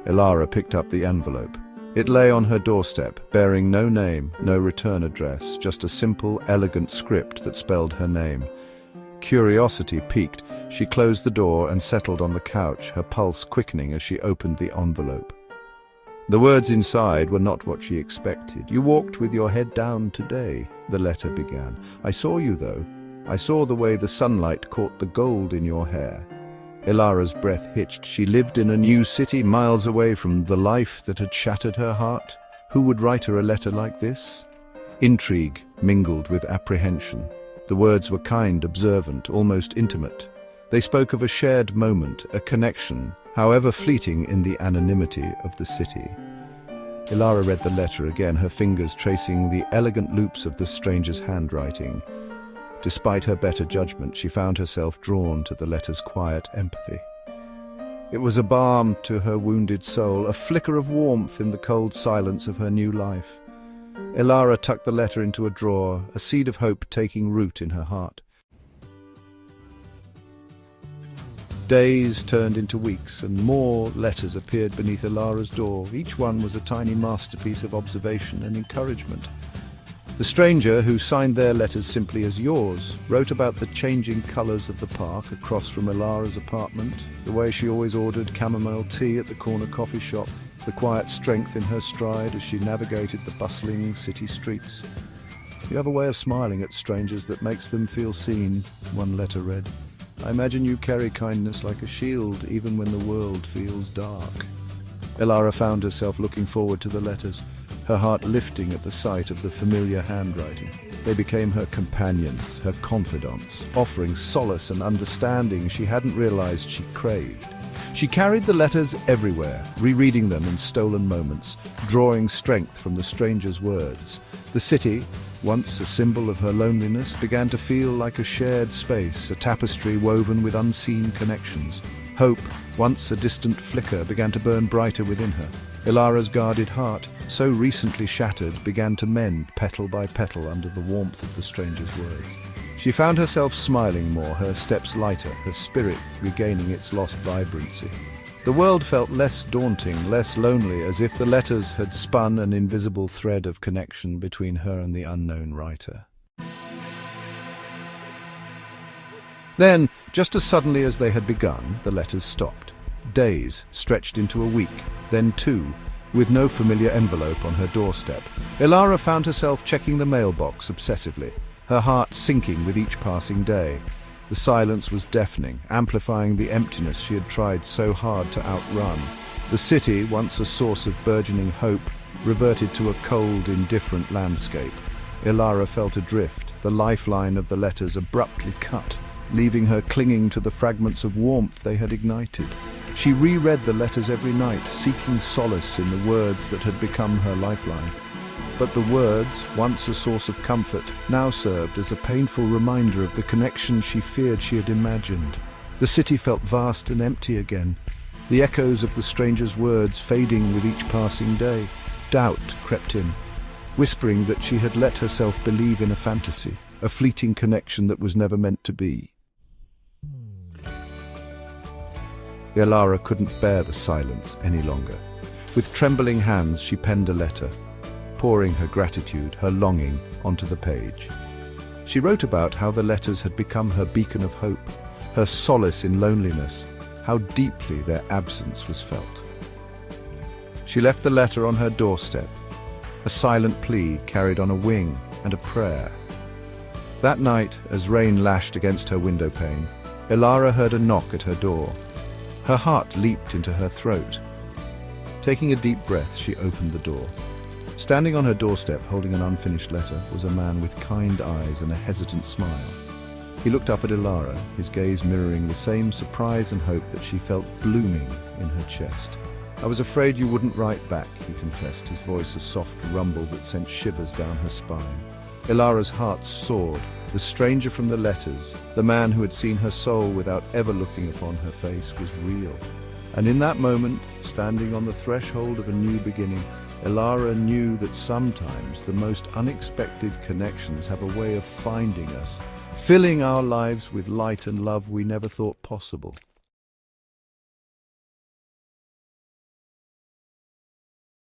Elara picked up the envelope. It lay on her doorstep, bearing no name, no return address, just a simple, elegant script that spelled her name. Curiosity piqued. She closed the door and settled on the couch, her pulse quickening as she opened the envelope. The words inside were not what she expected. "You walked with your head down today," the letter began. "I saw you, though. I saw the way the sunlight caught the gold in your hair." Elara's breath hitched. She lived in a new city, miles away from the life that had shattered her heart. Who would write her a letter like this? Intrigue mingled with apprehension. The words were kind, observant, almost intimate. They spoke of a shared moment, a connection, however fleeting in the anonymity of the city. Elara read the letter again, her fingers tracing the elegant loops of the stranger's handwriting. Despite her better judgment, she found herself drawn to the letter's quiet empathy. It was a balm to her wounded soul, a flicker of warmth in the cold silence of her new life. Elara tucked the letter into a drawer, a seed of hope taking root in her heart. Days turned into weeks, and more letters appeared beneath Elara's door. Each one was a tiny masterpiece of observation and encouragement. The stranger, who signed their letters simply as yours, wrote about the changing colours of the park across from Elara's apartment, the way she always ordered chamomile tea at the corner coffee shop, the quiet strength in her stride as she navigated the bustling city streets. "You have a way of smiling at strangers that makes them feel seen," one letter read. "I imagine you carry kindness like a shield, even when the world feels dark." Elara found herself looking forward to the letters, her heart lifting at the sight of the familiar handwriting. They became her companions, her confidants, offering solace and understanding she hadn't realized she craved. She carried the letters everywhere, rereading them in stolen moments, drawing strength from the stranger's words. The city, once a symbol of her loneliness, began to feel like a shared space, a tapestry woven with unseen connections. Hope, once a distant flicker, began to burn brighter within her. Elara's guarded heart, so recently shattered, began to mend petal by petal under the warmth of the stranger's words. She found herself smiling more, her steps lighter, her spirit regaining its lost vibrancy. The world felt less daunting, less lonely, as if the letters had spun an invisible thread of connection between her and the unknown writer. Then, just as suddenly as they had begun, the letters stopped. Days stretched into a week, then 2, with no familiar envelope on her doorstep. Elara found herself checking the mailbox obsessively, her heart sinking with each passing day. The silence was deafening, amplifying the emptiness she had tried so hard to outrun. The city, once a source of burgeoning hope, reverted to a cold, indifferent landscape. Elara felt adrift, the lifeline of the letters abruptly cut, leaving her clinging to the fragments of warmth they had ignited. She reread the letters every night, seeking solace in the words that had become her lifeline. But the words, once a source of comfort, now served as a painful reminder of the connection she feared she had imagined. The city felt vast and empty again, the echoes of the stranger's words fading with each passing day. Doubt crept in, whispering that she had let herself believe in a fantasy, a fleeting connection that was never meant to be. Elara couldn't bear the silence any longer. With trembling hands, she penned a letter, pouring her gratitude, her longing, onto the page. She wrote about how the letters had become her beacon of hope, her solace in loneliness, how deeply their absence was felt. She left the letter on her doorstep, a silent plea carried on a wing and a prayer. That night, as rain lashed against her window pane, Elara heard a knock at her door. Her heart leaped into her throat. Taking a deep breath, she opened the door. Standing on her doorstep, holding an unfinished letter, was a man with kind eyes and a hesitant smile. He looked up at Elara, his gaze mirroring the same surprise and hope that she felt blooming in her chest. "I was afraid you wouldn't write back," he confessed, his voice a soft rumble that sent shivers down her spine. Elara's heart soared. The stranger from the letters, the man who had seen her soul without ever looking upon her face, was real. And in that moment, standing on the threshold of a new beginning, Elara knew that sometimes the most unexpected connections have a way of finding us, filling our lives with light and love we never thought possible.